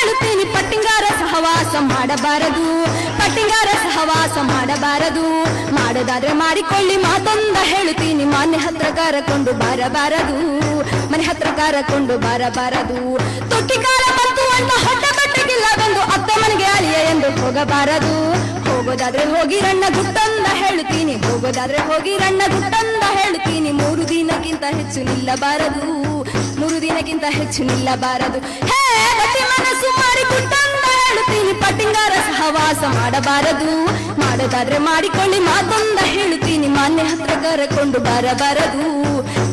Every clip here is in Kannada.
ಹೇಳುತ್ತೀನಿ ಪಟ್ಟಿಂಗಾರ ಸಹವಾಸ ಮಾಡಬಾರದು, ಪಟ್ಟಿಂಗಾರ ಸಹವಾಸ ಮಾಡಬಾರದು. ಮಾಡೋದಾದ್ರೆ ಮಾಡಿಕೊಳ್ಳಿ ಮಾತೊಂದ ಹೇಳುತ್ತೀನಿ, ಮನೆ ಹತ್ರ ಕರಕೊಂಡು ಬರಬಾರದು, ಮನೆ ಹತ್ರ ಕರಕೊಂಡು ಬರಬಾರದು. ತುಟ್ಟಿಕಾರ ಬಂತು ಅಂತ ಹೊಟ್ಟೆ ಬಟ್ಟೆಗಿಲ್ಲ ಬಂದು ಅತ್ತ ಮನೆಗೆ ಅಳಿಯ ಎಂದು ಹೋಗಬಾರದು. ಹೋಗೋದಾದ್ರೆ ಹೋಗಿರಣ್ಣ ಗುಟ್ಟಂದ ಹೇಳುತ್ತೀನಿ, ಹೋಗೋದಾದ್ರೆ ಹೋಗಿರಣ್ಣ ಗುಟ್ಟಂದ ಹೇಳುತ್ತೀನಿ. 3 ದಿನಕ್ಕಿಂತ ಹೆಚ್ಚು ನಿಲ್ಲಬಾರದು, 3 ದಿನಕ್ಕಿಂತ ಹೆಚ್ಚು ನಿಲ್ಲಬಾರದು. ಹೇ ಗಟ್ಟಿ ಮನಸ್ಸು ಮಾಡಿ ಗುಟ್ಟಂದ ಹೇಳುತ್ತೀನಿ, ಪಟ್ಟಿಂಗಾರ ಸಹವಾಸ ಮಾಡಬಾರದು. ಮಾಡೋದಾದ್ರೆ ಮಾಡಿಕೊಳ್ಳಿ ಮಾತೊಂದ ಹೇಳುತ್ತೀನಿ, ಮನೆ ಹತ್ರ ಕರಕೊಂಡು ಬರಬಾರದು,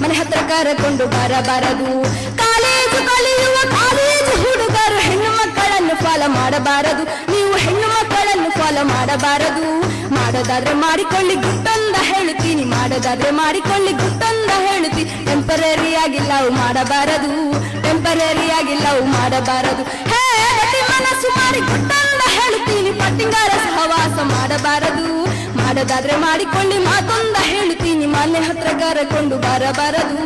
ಮನೆ ಹತ್ರ ಕರಕೊಂಡು ಬರಬಾರದು. ಕಾಲೇಜು ಕಲಿಯುವ ಕಾಲೇಜು ಹುಡುಗರು ಹೆಣ್ಣು ಮಕ್ಕಳನ್ನು ಫಾಲೋ ಮಾಡಬಾರದು, ನೀವು ಹೆಣ್ಣು ಮಕ್ಕಳನ್ನು ಫಾಲೋ ಮಾಡಬಾರದು. ಮಾಡೋದಾದ್ರೆ ಮಾಡಿಕೊಳ್ಳಿ ಗುಟ್ಟಂದ ಹೇಳುತ್ತೀನಿ, ಮಾಡೋದಾದ್ರೆ ಮಾಡಿಕೊಳ್ಳಿ ಗುಟ್ಟಂದ ಹೇಳುತ್ತೀನಿ. ಟೆಂಪರರಿ ಆಗಿ ಲವ್ ಮಾಡಬಾರದು, ಟೆಂಪರರಿ ಆಗಿ ಲವ್ ಮಾಡಬಾರದು. ಹೇ ಗಟ್ಟಿ ಮನಸ್ಸು ಮಾಡಿ ಗುಟ್ಟಂದ ಹೇಳುತ್ತೀನಿ, ಪಟ್ಟಿಂಗಾರ ಸಹವಾಸ ಮಾಡಬಾರದು. ಮಾಡೋದಾದ್ರೆ ಮಾಡಿಕೊಳ್ಳಿ ಮಾತೊಂದ ಹೇಳುತ್ತೀನಿ, ಮನೆ ಹತ್ರ ಕರಕೊಂಡು ಬರಬಾರದು,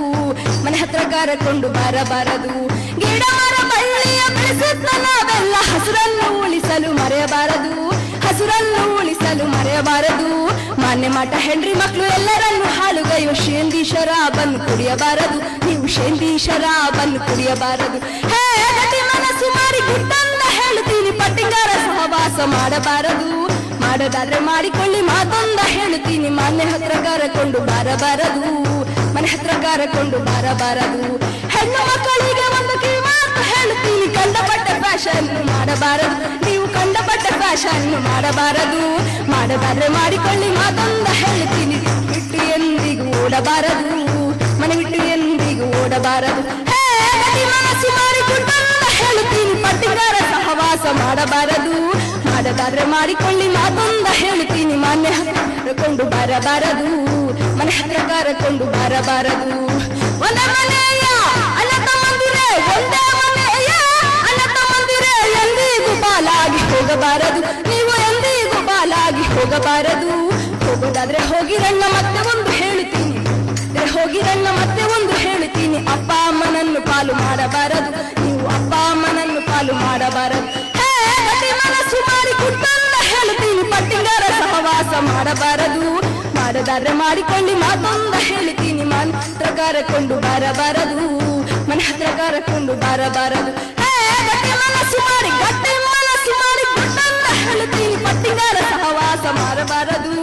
ಮನೆ ಹತ್ರ ಕರಕೊಂಡು ಬರಬಾರದು. ಗಿಡ ಮರ ಬಳ್ಳಿಯ ಬೆಳೆಸುತ್ತ ನಾವೆಲ್ಲ ಹಸುರನ್ನು ಉಳಿಸಲು ಮರೆಯಬಾರದು, ಹಸುರನ್ನು ಉಳಿಸಲು ಮರೆಯಬಾರದು. ಮಾನ್ಯ ಮಾಟ ಹೆಂಡ್ರಿ ಮಕ್ಕಳು ಎಲ್ಲರನ್ನು ಹಾಳುಗೈಯುವ ಶೇಂದಿ ಶರಾಬನ್ನು ಕುಡಿಯಬಾರದು, ನೀವು ಶೇಂದಿ ಶರಾಬನ್ನು ಕುಡಿಯಬಾರದು. ಹೇ ಗಟ್ಟಿ ಮನಸ್ಸು ಮಾಡಿ ಗುಟ್ಟಂದ ಹೇಳುತ್ತೀನಿ, ಪಟ್ಟಿಂಗಾರ ಸಹವಾಸ ಮಾಡಬಾರದು. ಮಾಡೋದಾದ್ರೆ ಮಾಡಿಕೊಳ್ಳಿ ಮಾತೊಂದ ಹೇಳುತ್ತೀನಿ, ಮನೆ ಹತ್ರ ಕರಕೊಂಡು ಬರಬಾರದು, ಮನೆ ಹತ್ರ ಕರಕೊಂಡು ಬರಬಾರದು. ಹೆಣ್ಣು ಮಕ್ಕಳಿಗೆ ಒಂದು ಕಿವಿಮಾತು ಹೇಳುತ್ತೀನಿ, ಕಂಡಪಟ್ಟ ಫ್ಯಾಷನ್ ಮಾಡಬಾರದು, ನೀವು ಕಂಡಪಟ್ಟ ಫ್ಯಾಷನ್ ಮಾಡಬಾರದು. ಮಾಡೋದಾದ್ರೆ ಮಾಡಿಕೊಳ್ಳಿ ಮಾತೊಂದ ಹೇಳುತ್ತೀನಿ, ಬಿಟ್ಟು ಎಂದಿಗೂ ಓಡಬಾರದು, ಮನೆ ಬಿಟ್ಟು ಎಂದಿಗೂ ಓಡಬಾರದು. ಹೇ ಗಟ್ಟಿ ಮನಸ್ಸು ಮಾಡಿ ಗುಟ್ಟಂದ ಹೇಳುತ್ತೀನಿ, ಪಟ್ಟಿಂಗಾರ ಸಹವಾಸ ಮಾಡಬಾರದು. ಮಾಡೋದಾದ್ರೆ ಮಾಡಿಕೊಳ್ಳಿ ಮಾತೊಂದ ಹೇಳುತ್ತೀನಿ, ಮನೆ ಹತ್ರ ಕರಕೊಂಡು ಬರಬಾರದು, ಮನೆ ಹತ್ರ ಕರಕೊಂಡು ಬರಬಾರದು. ಒಂದೇ ಮನೆಯ ಅಣ್ಣ ತಮ್ಮಂದಿರೇ, ಒಂದೇ ಮನೆಯ ಅಣ್ಣ ತಮ್ಮಂದಿರೇ, ಎಂದಿಗೂ ಬಾಲಾಗಿ ಹೋಗಬಾರದು, ನೀವು ಎಂದಿಗೂ ಬಾಲಾಗಿ ಹೋಗಬಾರದು. ಹೋಗೋದಾದ್ರೆ ಹೋಗಿರಣ್ಣ ಮತ್ತೆ ಒಂದು ಹೇಳುತ್ತೀನಿ, ಹೋಗಿರಣ್ಣ ಮತ್ತೆ ಒಂದು ಹೇಳುತ್ತೀನಿ, ಅಪ್ಪ ಅಮ್ಮನನ್ನು ಪಾಲು ಮಾಡಬಾರದು, ನೀವು ಅಪ್ಪ ಅಮ್ಮನನ್ನು ಪಾಲು ಮಾಡಬಾರದು. ಹೇ ಗಟ್ಟಿ ಮನಸ್ಸು ಮಾಡಿ ಗುಟ್ಟಂದ ಹೇಳುತ್ತೀನಿ, ಪಟ್ಟಿಂಗಾರ ಸಹವಾಸ ಮಾಡಬಾರದು. ಮಾಡೋದಾದ್ರೆ ಮಾಡಿಕೊಳ್ಳಿ ಮಾತೊಂದ ಹೇಳ್ತೀನಿ, ಮನೆ ಹತ್ರ ಕರಕೊಂಡು ಬರಬಾರದು, ಮನೆ ಹತ್ರ ಕರಕೊಂಡು ಬರಬಾರದು. ಹೇ ಗಟ್ಟಿ ಮನಸ್ಸು ಮಾಡಿ ಗುಟ್ಟಂದ ಹೇಳ್ತೀನಿ, ಪಟ್ಟಿಂಗಾರ ಸಹವಾಸ ಮಾಡಬಾರದು.